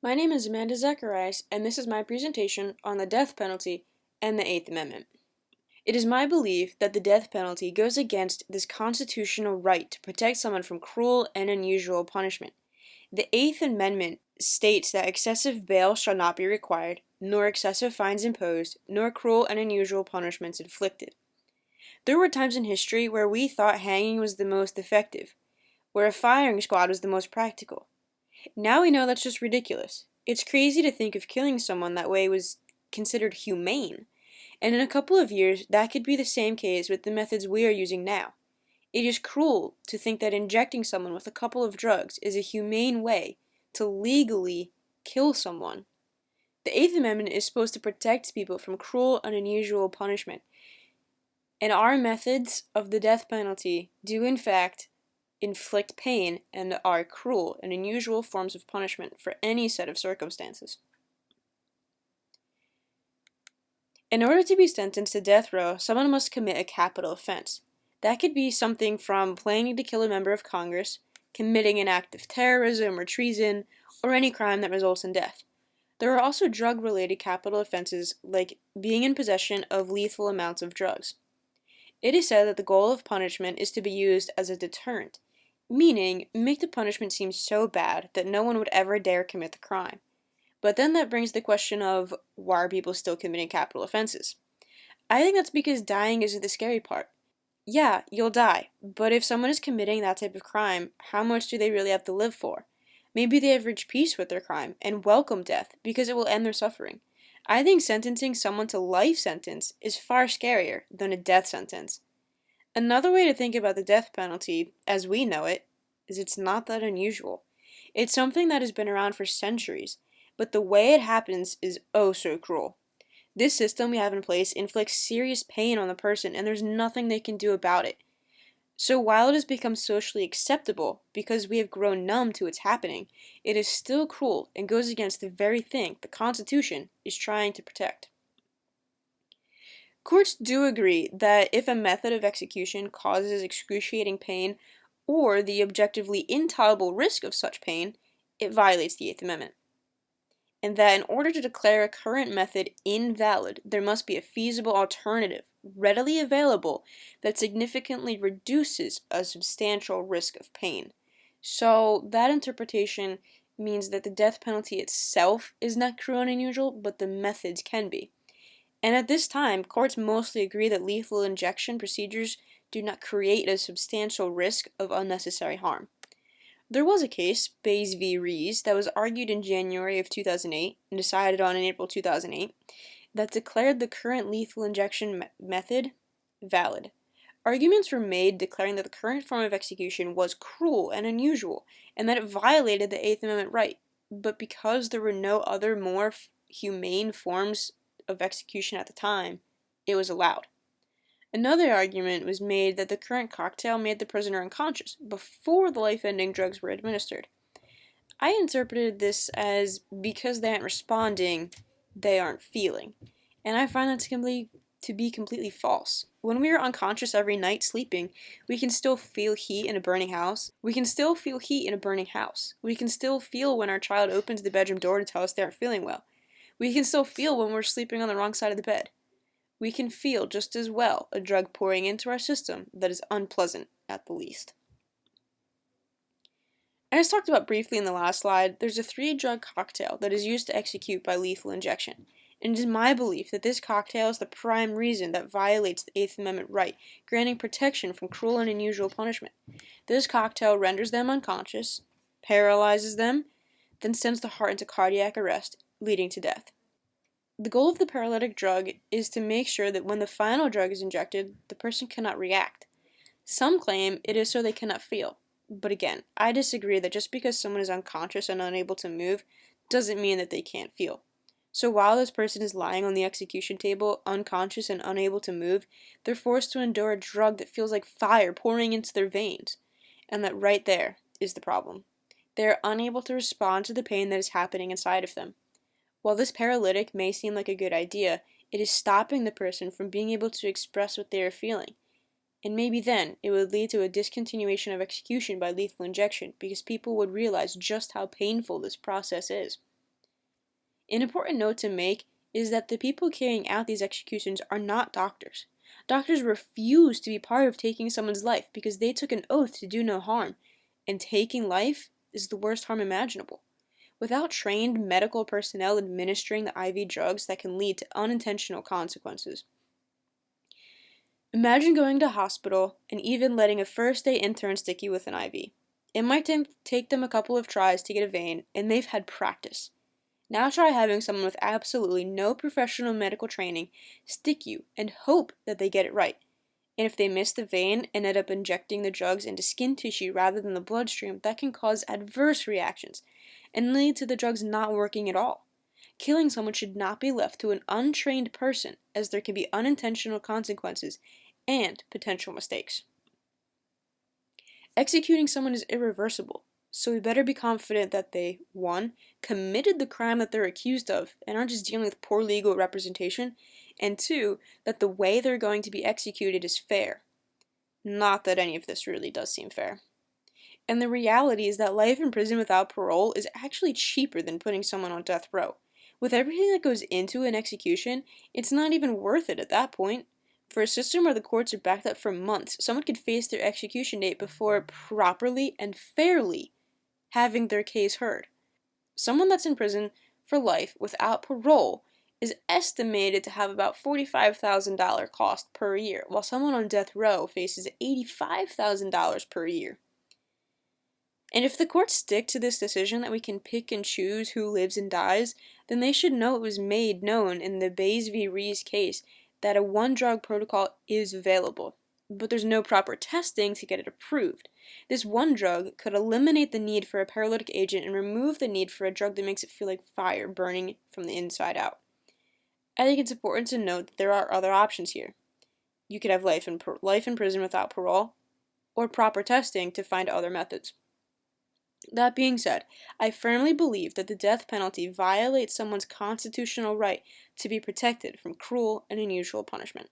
My name is Amanda Zacharias, and this is my presentation on the death penalty and the Eighth Amendment. It is my belief that the death penalty goes against this constitutional right to protect someone from cruel and unusual punishment. The Eighth Amendment states that excessive bail shall not be required, nor excessive fines imposed, nor cruel and unusual punishments inflicted. There were times in history where we thought hanging was the most effective, where a firing squad was the most practical. Now we know that's just ridiculous. It's crazy to think of killing someone that way was considered humane. And in a couple of years, that could be the same case with the methods we are using now. It is cruel to think that injecting someone with a couple of drugs is a humane way to legally kill someone. The Eighth Amendment is supposed to protect people from cruel and unusual punishment. And our methods of the death penalty do, in fact, inflict pain and are cruel and unusual forms of punishment for any set of circumstances. In order to be sentenced to death row, someone must commit a capital offense. That could be something from planning to kill a member of Congress, committing an act of terrorism or treason, or any crime that results in death. There are also drug-related capital offenses like being in possession of lethal amounts of drugs. It is said that the goal of punishment is to be used as a deterrent, meaning make the punishment seem so bad that no one would ever dare commit the crime. But then that brings the question of, why are people still committing capital offenses? I think that's because dying is the scary part. Yeah, you'll die, but if someone is committing that type of crime, how much do they really have to live for? Maybe they have reached peace with their crime and welcome death because it will end their suffering. I think sentencing someone to life sentence is far scarier than a death sentence. Another way to think about the death penalty, as we know it, is it's not that unusual. It's something that has been around for centuries, but the way it happens is oh so cruel. This system we have in place inflicts serious pain on the person, and there's nothing they can do about it. So while it has become socially acceptable because we have grown numb to its happening, it is still cruel and goes against the very thing the Constitution is trying to protect. Courts do agree that if a method of execution causes excruciating pain or the objectively intolerable risk of such pain, it violates the Eighth Amendment. And that in order to declare a current method invalid, there must be a feasible alternative readily available that significantly reduces a substantial risk of pain. So that interpretation means that the death penalty itself is not cruel and unusual, but the methods can be. And at this time, courts mostly agree that lethal injection procedures do not create a substantial risk of unnecessary harm. There was a case, Bays v. Rees, that was argued in January of 2008 and decided on in April 2008 that declared the current lethal injection method valid. Arguments were made declaring that the current form of execution was cruel and unusual and that it violated the Eighth Amendment right, but because there were no other more humane forms of execution at the time, it was allowed. Another argument was made that the current cocktail made the prisoner unconscious before the life-ending drugs were administered. I interpreted this as because they aren't responding, they aren't feeling. And I find that to be completely false. When we are unconscious every night sleeping, we can still feel heat in a burning house. We can still feel when our child opens the bedroom door to tell us they aren't feeling well. We can still feel when we're sleeping on the wrong side of the bed. We can feel just as well a drug pouring into our system that is unpleasant at the least. As talked about briefly in the last slide, there's a 3-drug cocktail that is used to execute by lethal injection. And it is my belief that this cocktail is the prime reason that violates the Eighth Amendment right, granting protection from cruel and unusual punishment. This cocktail renders them unconscious, paralyzes them, then sends the heart into cardiac arrest, leading to death. The goal of the paralytic drug is to make sure that when the final drug is injected, the person cannot react. Some claim it is so they cannot feel. But again, I disagree that just because someone is unconscious and unable to move doesn't mean that they can't feel. So while this person is lying on the execution table, unconscious and unable to move, they're forced to endure a drug that feels like fire pouring into their veins. And that right there is the problem. They are unable to respond to the pain that is happening inside of them. While this paralytic may seem like a good idea, it is stopping the person from being able to express what they are feeling. And maybe then it would lead to a discontinuation of execution by lethal injection because people would realize just how painful this process is. An important note to make is that the people carrying out these executions are not doctors. Doctors refuse to be part of taking someone's life because they took an oath to do no harm, and taking life is the worst harm imaginable. Without trained medical personnel administering the IV drugs that can lead to unintentional consequences. Imagine going to hospital and even letting a first-day intern stick you with an IV. It might take them a couple of tries to get a vein, and they've had practice. Now try having someone with absolutely no professional medical training stick you and hope that they get it right. And if they miss the vein and end up injecting the drugs into skin tissue rather than the bloodstream, that can cause adverse reactions and lead to the drugs not working at all. Killing someone should not be left to an untrained person, as there can be unintentional consequences and potential mistakes. Executing someone is irreversible, so we better be confident that they, 1, committed the crime that they're accused of and aren't just dealing with poor legal representation, and 2, that the way they're going to be executed is fair. Not that any of this really does seem fair. And the reality is that life in prison without parole is actually cheaper than putting someone on death row. With everything that goes into an execution, it's not even worth it at that point. For a system where the courts are backed up for months, someone could face their execution date before properly and fairly having their case heard. Someone that's in prison for life without parole is estimated to have about $45,000 cost per year, while someone on death row faces $85,000 per year. And if the courts stick to this decision that we can pick and choose who lives and dies, then they should know it was made known in the Bays v. Rees case that a one-drug protocol is available, but there's no proper testing to get it approved. This one drug could eliminate the need for a paralytic agent and remove the need for a drug that makes it feel like fire burning from the inside out. I think it's important to note that there are other options here. You could have life in prison without parole, or proper testing to find other methods. That being said, I firmly believe that the death penalty violates someone's constitutional right to be protected from cruel and unusual punishment.